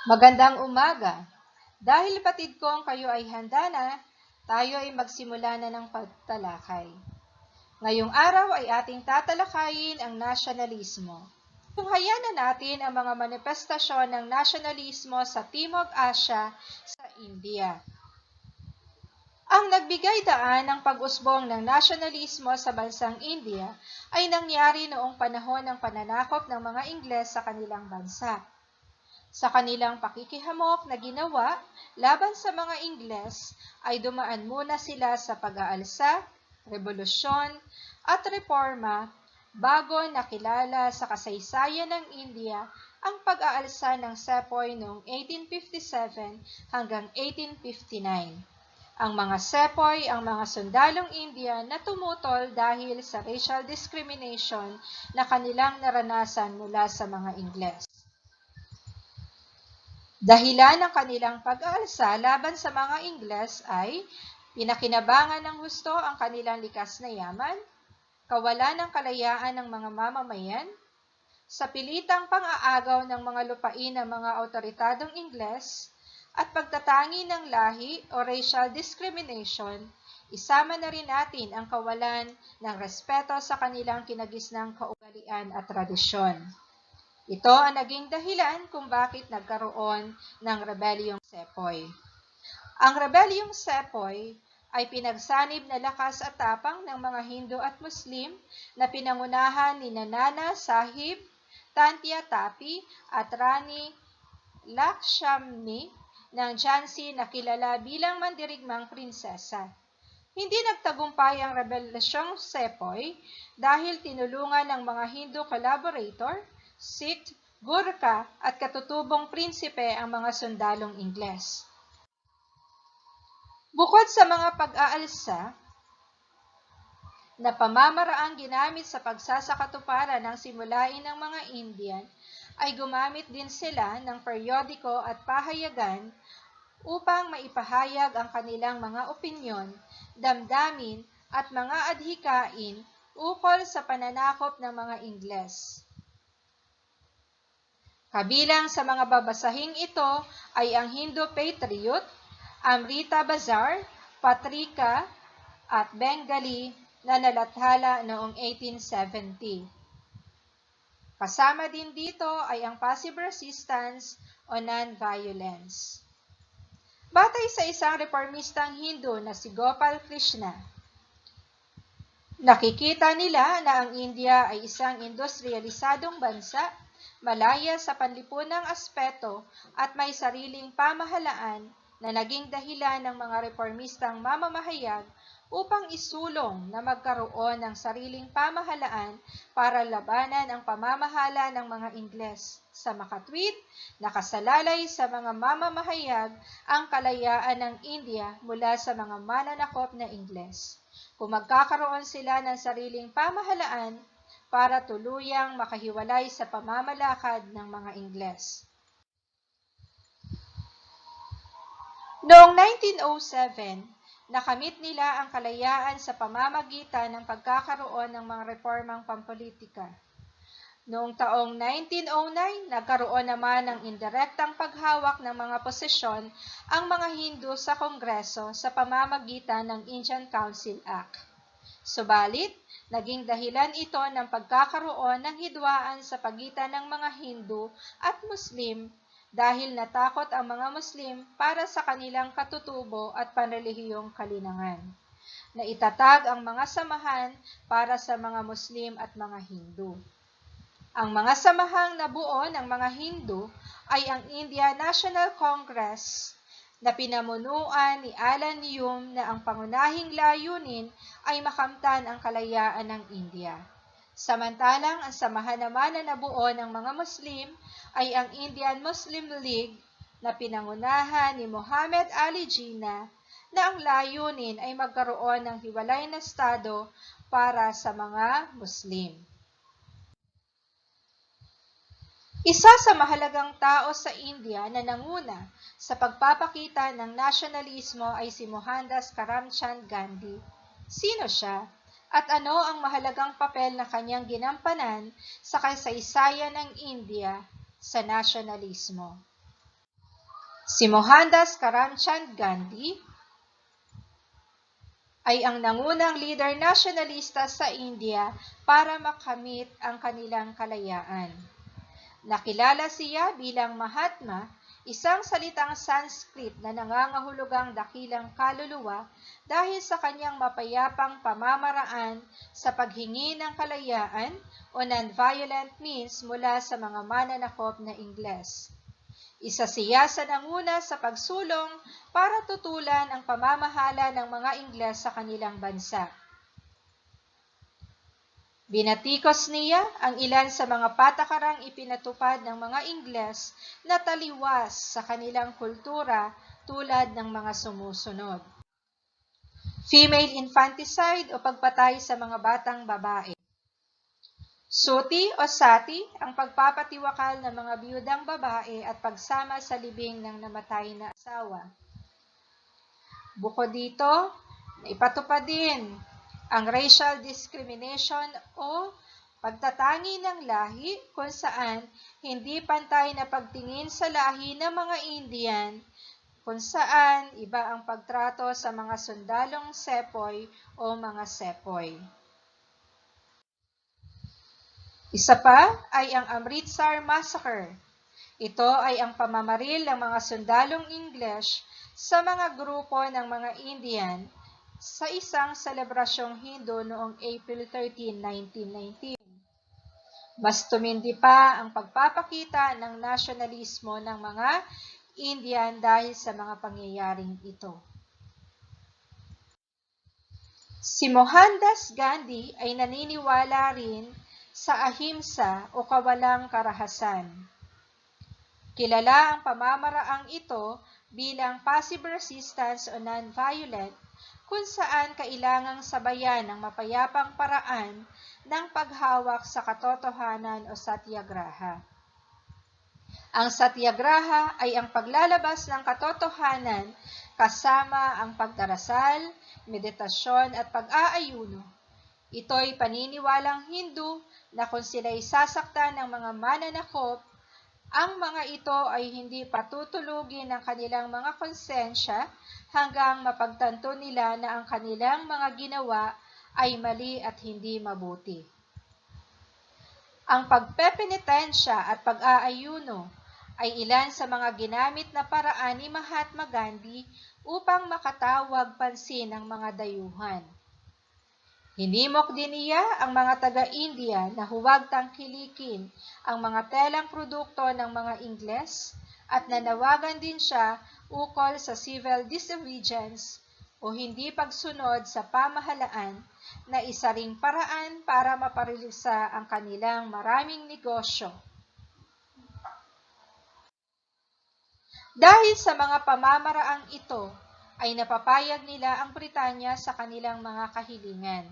Magandang umaga! Dahil batid kong kayo ay handa na, tayo ay magsimula na ng pagtalakay. Ngayong araw ay ating tatalakayin ang nasyonalismo. Tunghayan na natin ang mga manifestasyon ng nasyonalismo sa Timog Asya sa India. Ang nagbigay daan ng pag-usbong ng nasyonalismo sa bansang India ay nangyari noong panahon ng pananakop ng mga Ingles sa kanilang bansa. Sa kanilang pakikihamok na ginawa laban sa mga Ingles ay dumaan muna sila sa pag-aalsa, rebolusyon at reforma bago nakilala sa kasaysayan ng India ang pag-aalsa ng Sepoy noong 1857 hanggang 1859. Ang mga Sepoy ang mga sundalong Indian na tumutol dahil sa racial discrimination na kanilang naranasan mula sa mga Ingles. Dahilan ng kanilang pag-aalsa laban sa mga Ingles ay pinakinabangan ng husto ang kanilang likas na yaman, kawalan ng kalayaan ng mga mamamayan, sa pilitang pang-aagaw ng mga lupain ng mga otoritadong Ingles, at pagtatangi ng lahi o racial discrimination. Isama na rin natin ang kawalan ng respeto sa kanilang kinagisnang kaugalian at tradisyon. Ito ang naging dahilan kung bakit nagkaroon ng Rebelyong Sepoy. Ang Rebelyong Sepoy ay pinagsanib na lakas at tapang ng mga Hindu at Muslim na pinangunahan ni Nana Sahib, Tantia Tapi at Rani Lakshmani ng Jhansi na kilala bilang mandirigmang prinsesa. Hindi nagtagumpay ang Rebelyong Sepoy dahil tinulungan ng mga Hindu collaborator, Sikh, Gurkha at katutubong prinsipe ang mga sundalong Ingles. Bukod sa mga pag-aalsa na pamamaraang ginamit sa pagsasakatuparan ng simulain ng mga Indian, ay gumamit din sila ng periodiko at pahayagan upang maipahayag ang kanilang mga opinyon, damdamin at mga adhikain ukol sa pananakop ng mga Ingles. Kabilang sa mga babasahing ito ay ang Hindu Patriot, Amrita Bazar, Patrika at Bengali na nalathala noong 1870. Kasama din dito ay ang passive resistance o non-violence. Batay sa isang reformistang Hindu na si Gopal Krishna, nakikita nila na ang India ay isang industrialisadong bansa, malaya sa panlipunang aspeto at may sariling pamahalaan na naging dahilan ng mga reformistang mamamahayag upang isulong na magkaroon ng sariling pamahalaan para labanan ang pamamahala ng mga Ingles. Sa makatwid, nakasalalay sa mga mamamahayag ang kalayaan ng India mula sa mga mananakop na Ingles. Kung magkakaroon sila ng sariling pamahalaan, para tuluyang makahiwalay sa pamamalakad ng mga Ingles. Noong 1907, nakamit nila ang kalayaan sa pamamagitan ng pagkakaroon ng mga reformang pampolitika. Noong taong 1909, nagkaroon naman ng indirektang paghawak ng mga posisyon ang mga Hindu sa Kongreso sa pamamagitan ng Indian Council Act. Subalit, naging dahilan ito ng pagkakaroon ng hidwaan sa pagitan ng mga Hindu at Muslim dahil natakot ang mga Muslim para sa kanilang katutubo at panrelihiyong kalinangan. Naitatag ang mga samahan para sa mga Muslim at mga Hindu. Ang mga samahang nabuo ng mga Hindu ay ang India National Congress na pinamunuan ni Alan Hume na ang pangunahing layunin ay makamtan ang kalayaan ng India. Samantalang ang samahan naman na nabuo ng mga Muslim ay ang Indian Muslim League na pinangunahan ni Muhammad Ali Jinnah na ang layunin ay magkaroon ng hiwalay na estado para sa mga Muslim. Isa sa mahalagang tao sa India na nanguna sa pagpapakita ng nasyonalismo ay si Mohandas Karamchand Gandhi. Sino siya? At ano ang mahalagang papel na kanyang ginampanan sa kasaysayan ng India sa nasyonalismo? Si Mohandas Karamchand Gandhi ay ang nangunang leader nasyonalista sa India para makamit ang kanilang kalayaan. Nakilala siya bilang Mahatma, isang salitang Sanskrit na nangangahulugang dakilang kaluluwa dahil sa kanyang mapayapang pamamaraan sa paghingi ng kalayaan o non-violent means mula sa mga mananakop na Ingles. Isa siya sa nanguna sa pagsulong para tutulan ang pamamahala ng mga Ingles sa kanilang bansa. Binatikos niya ang ilan sa mga patakarang ipinatupad ng mga Ingles na taliwas sa kanilang kultura tulad ng mga sumusunod. Female infanticide o pagpatay sa mga batang babae. Suti o sati ang pagpapatiwakal ng mga biyudang babae at pagsama sa libing ng namatay na asawa. Bukod dito, ipatupad din ang racial discrimination o pagtatangi ng lahi kung saan hindi pantay na pagtingin sa lahi ng mga Indian, kung saan iba ang pagtrato sa mga sundalong sepoy o mga sepoy. Isa pa ay ang Amritsar Massacre. Ito ay ang pamamaril ng mga sundalong English sa mga grupo ng mga Indian sa isang selebrasyong Hindu noong April 13, 1919. Mas tumindi pa ang pagpapakita ng nasyonalismo ng mga Indian dahil sa mga pangyayaring ito. Si Mohandas Gandhi ay naniniwala rin sa ahimsa o kawalang karahasan. Kilala ang pamamaraang ito bilang passive resistance o non-violent, kung saan kailangang sabayan ng mapayapang paraan ng paghawak sa katotohanan o satyagraha. Ang satyagraha ay ang paglalabas ng katotohanan kasama ang pagdarasal, meditasyon at pag-aayuno. Ito'y paniniwalang Hindu na kung sila'y sasaktan ng mga mananakop, ang mga ito ay hindi patutulugin ng kanilang mga konsensya hanggang mapagtanto nila na ang kanilang mga ginawa ay mali at hindi mabuti. Ang pagpepenitensya at pag-aayuno ay ilan sa mga ginamit na paraan ni Mahatma Gandhi upang makatawag pansin ng mga dayuhan. Hinimok din niya ang mga taga-India na huwag tangkilikin ang mga telang produkto ng mga Ingles at nanawagan din siya ukol sa civil disobedience o hindi pagsunod sa pamahalaan na isa ring paraan para maparilisa ang kanilang maraming negosyo. Dahil sa mga pamamaraang ito, ay napapayag nila ang Britanya sa kanilang mga kahilingan.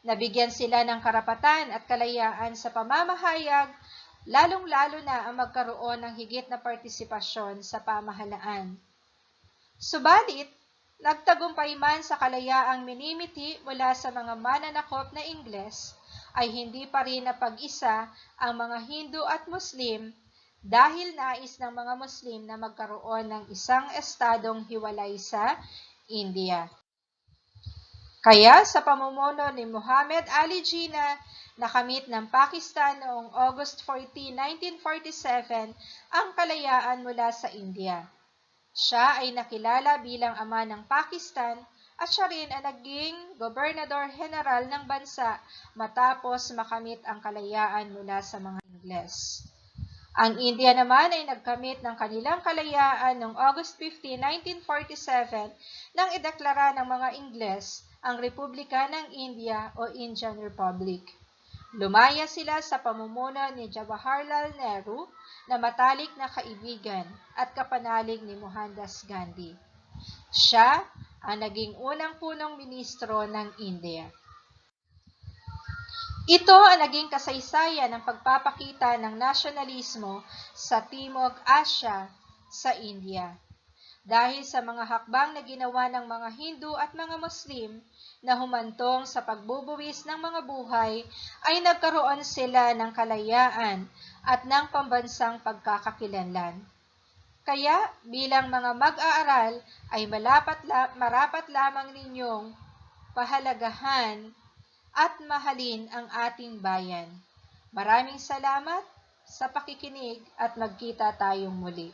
Nabigyan sila ng karapatan at kalayaan sa pamamahayag, lalong-lalo na ang magkaroon ng higit na partisipasyon sa pamahalaan. Subalit, nagtagumpay man sa kalayaang minimiti mula sa mga mananakop na Ingles, ay hindi pa rin napag-isa ang mga Hindu at Muslim dahil nais ng mga Muslim na magkaroon ng isang estadong hiwalay sa India. Kaya sa pamumuno ni Muhammad Ali Jinnah, nakamit ng Pakistan noong August 14, 1947 ang kalayaan mula sa India. Siya ay nakilala bilang ama ng Pakistan at siya rin ang naging gobernador-general ng bansa matapos makamit ang kalayaan mula sa mga Ingles. Ang India naman ay nagkamit ng kanilang kalayaan noong August 15, 1947 nang ideklara ng mga Ingles ang Republika ng India o Indian Republic. Lumaya sila sa pamumuno ni Jawaharlal Nehru na matalik na kaibigan at kapanalig ni Mohandas Gandhi. Siya ang naging unang punong ministro ng India. Ito ang naging kasaysayan ng pagpapakita ng nasyonalismo sa Timog Asya sa India. Dahil sa mga hakbang na ginawa ng mga Hindu at mga Muslim na humantong sa pagbubuwis ng mga buhay, ay nagkaroon sila ng kalayaan at ng pambansang pagkakakilanlan. Kaya bilang mga mag-aaral ay marapat lamang ninyong pahalagahan at mahalin ang ating bayan. Maraming salamat sa pakikinig at magkita tayong muli.